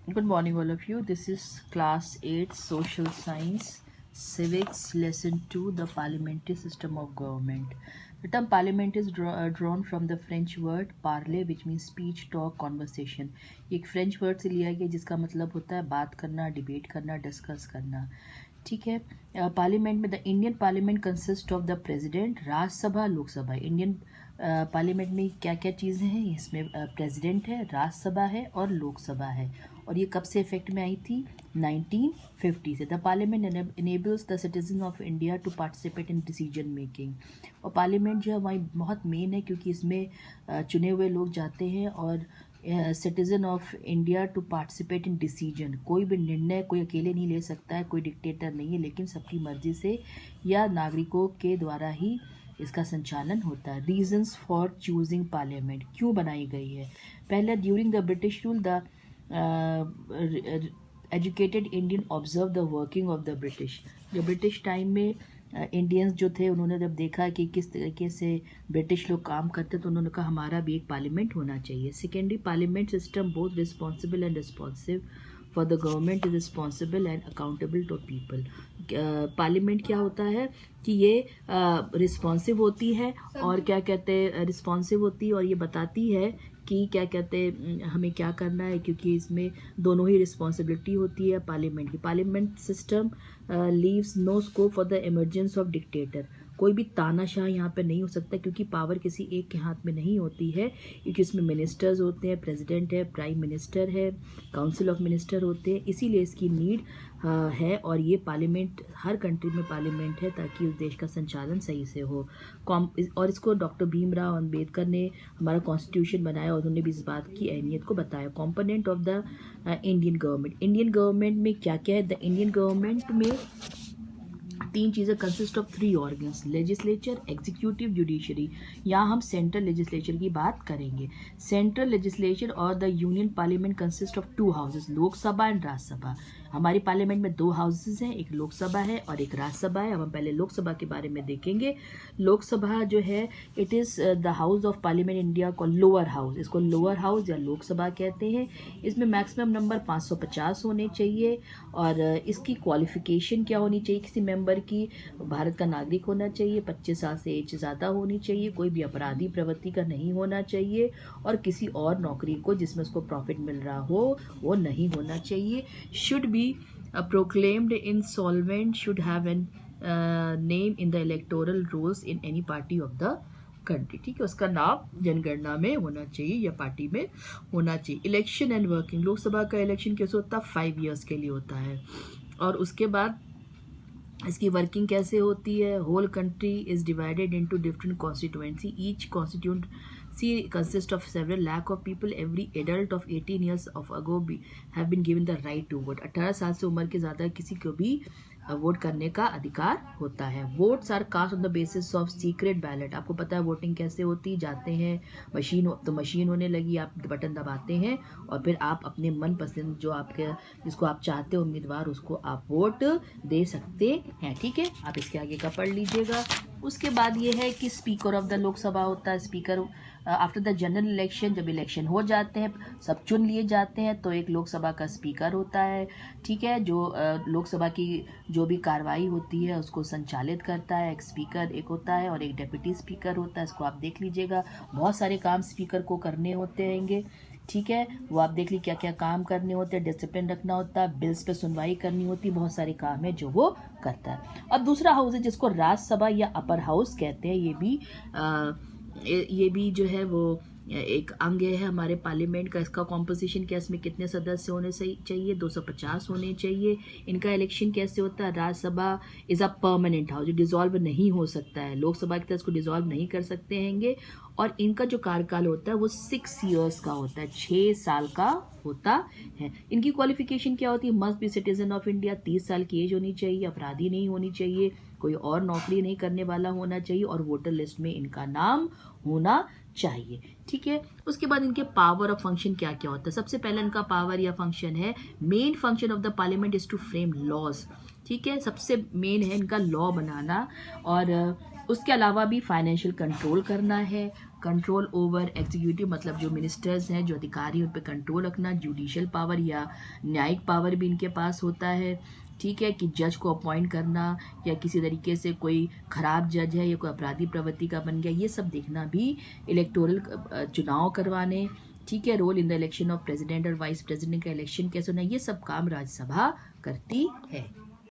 Good morning, all of you. This is class 8 social science civics lesson 2, the parliamentary system of government. The term parliament is drawn from the French word parler, which means speech, talk, conversation. ये एक French word से लिया गया जिसका मतलब होता है बात करना, डिबेट करना, डिस्कस करना. ठीक है. पार्लियामेंट में the Indian parliament consist of the president, Rajya Sabha, Lok Sabha. Indian parliament में क्या क्या चीज़ें हैं इसमें? प्रेसिडेंट है, राज्यसभा है और लोकसभा है. और ये कब से इफेक्ट में आई थी? 1950 से. The parliament enables the citizen of India to participate in decision making. और पार्लियामेंट जो है वही बहुत मेन है क्योंकि इसमें चुने हुए लोग जाते हैं और citizen of India to participate in decision. कोई भी निर्णय कोई अकेले नहीं ले सकता है, कोई डिक्टेटर नहीं है, लेकिन सबकी मर्जी से या नागरिकों के द्वारा ही इसका संचालन होता है. रीजंस फॉर चूजिंग पार्लियामेंट, क्यों बनाई गई है? पहले during the British rule the educated Indian observe the working of the British. जो ब्रिटिश टाइम में इंडियंस जो थे उन्होंने जब देखा कि किस तरीके से ब्रिटिश लोग काम करते तो उन्होंने कहा हमारा भी एक पार्लियामेंट होना चाहिए. Secondary, parliament system both responsible and responsive for the government is responsible and accountable to people. Parliament क्या होता है कि ये रिस्पॉन्सिव होती है और क्या कहते हैं रिस्पॉन्सिव होती है और ये बताती है कि क्या कहते हैं हमें क्या करना है, क्योंकि इसमें दोनों ही रिस्पॉन्सिबिलिटी होती है पार्लियामेंट की. Parliament system leaves no scope for the emergence of dictator. कोई भी तानाशाह यहाँ पे नहीं हो सकता क्योंकि पावर किसी एक के हाथ में नहीं होती है, क्योंकि इसमें मिनिस्टर्स होते हैं, प्रेसिडेंट है, प्राइम मिनिस्टर है, काउंसिल ऑफ मिनिस्टर होते हैं. इसीलिए इसकी नीड है और ये पार्लियामेंट हर कंट्री में पार्लियामेंट है ताकि उस देश का संचालन सही से हो. और इसको डॉक्टर भीमराव अंबेडकर ने हमारा कॉन्स्टिट्यूशन बनाया और उन्होंने भी इस बात की अहमियत को बताया. Component of the Indian government. Indian government में क्या क्या है? द इंडियन गवर्नमेंट में तीन चीज़ें consist of 3 organs, legislature, executive, judiciary. यहाँ हम सेंट्रल लेजिस्लेचर की बात करेंगे. सेंट्रल लेजिस्लेचर और the union parliament consist of 2 houses, Lok Sabha and Rajya Sabha. हमारी पार्लियामेंट में 2 हाउसेस हैं, एक लोकसभा है और एक राज्यसभा है. अब हम पहले लोकसभा के बारे में देखेंगे. लोकसभा जो है it is the house of parliament India को लोअर हाउस, इसको लोअर हाउस या लोकसभा कहते हैं. इसमें मैक्सिमम नंबर 550 होने चाहिए और इसकी क्वालिफिकेशन क्या होनी चाहिए किसी मेंबर की? भारत का नागरिक होना चाहिए, 25 साल से एज ज़्यादा होनी चाहिए, कोई भी अपराधी प्रवृत्ति का नहीं होना चाहिए और किसी और नौकरी को जिसमें उसको प्रॉफिट मिल रहा हो वो नहीं होना चाहिए. Should be proclaimed insolvent, should have an name in the electoral rolls in any party of the country. ठीक है, उसका नाम जनगणना में होना चाहिए या पार्टी में होना चाहिए. Election and working. लोकसभा का इलेक्शन कैसे होता है? 5 ईयर्स के लिए होता है. और उसके बाद इसकी वर्किंग कैसे होती है? Whole country is divided into different constituency. Each constituency consists of several lakh of people. Every adult of 18 years of ago have been given the right to vote. 18 साल से उम्र के ज़्यादा किसी को भी वोट करने का अधिकार होता है. Votes are cast on the basis of secret ballot. आपको पता है वोटिंग कैसे होती? जाते हैं मशीन, तो मशीन होने लगी, आप बटन दबाते हैं और फिर आप अपने मनपसंद जो आपके जिसको आप चाहते हो उम्मीदवार उसको आप वोट दे सकते हैं. ठीक है, आप इसके आगे का पढ़ लीजिएगा. उसके बाद ये है कि स्पीकर ऑफ द लोकसभा होता है. Speaker after the general election, जब इलेक्शन हो जाते हैं सब चुन लिए जाते हैं तो एक लोकसभा का स्पीकर होता है. ठीक है, जो लोकसभा की जो भी कार्रवाई होती है उसको संचालित करता है. एक स्पीकर एक होता है और एक डेप्यूटी स्पीकर होता है. इसको आप देख लीजिएगा. बहुत सारे काम स्पीकर को करने होते हैंगे. ठीक है, वो आप देख ली क्या क्या काम करने होते हैं. डिसिप्लिन रखना होता है, बिल्स पे सुनवाई करनी होती है, बहुत सारे काम है जो वो करता है. अब दूसरा हाउस है जिसको राज्यसभा या अपर हाउस कहते हैं. ये भी जो है वो एक अंग है हमारे पार्लियामेंट का. इसका कॉम्पोजिशन क्या, इसमें कितने सदस्य होने चाहिए? 250 होने चाहिए. इनका इलेक्शन कैसे होता है? Rajya Sabha is a permanent house जो डिसॉल्व नहीं हो सकता है. लोकसभा की तरह इसको डिसॉल्व नहीं कर सकते हैंगे. और इनका जो कार्यकाल होता है वो 6 ईयर्स का होता है, 6 साल का होता है. इनकी क्वालिफिकेशन क्या होती है? Must be citizen of India, 30 साल की एज होनी चाहिए, अपराधी नहीं होनी चाहिए, कोई और नौकरी नहीं करने वाला होना चाहिए और वोटर लिस्ट में इनका नाम होना चाहिए. ठीक है, उसके बाद इनके पावर और फंक्शन क्या क्या होता है? सबसे पहले इनका पावर या फंक्शन है, main function of the parliament is to frame laws. ठीक है, सबसे मेन है इनका लॉ बनाना और उसके अलावा भी फाइनेंशियल कंट्रोल करना है कंट्रोल ओवर एग्जीक्यूटिव मतलब जो मिनिस्टर्स हैं, जो अधिकारी, उन पर कंट्रोल रखना। जुडिशियल पावर या न्यायिक पावर भी इनके पास होता है, ठीक है, कि जज को अपॉइंट करना या किसी तरीके से कोई खराब जज है या कोई अपराधी प्रवृत्ति का बन गया, ये सब देखना भी। इलेक्टोरल चुनाव करवाने, ठीक है, role in the election of president और वाइस प्रेसिडेंट का इलेक्शन कैसे होना, ये सब काम राज्यसभा करती है।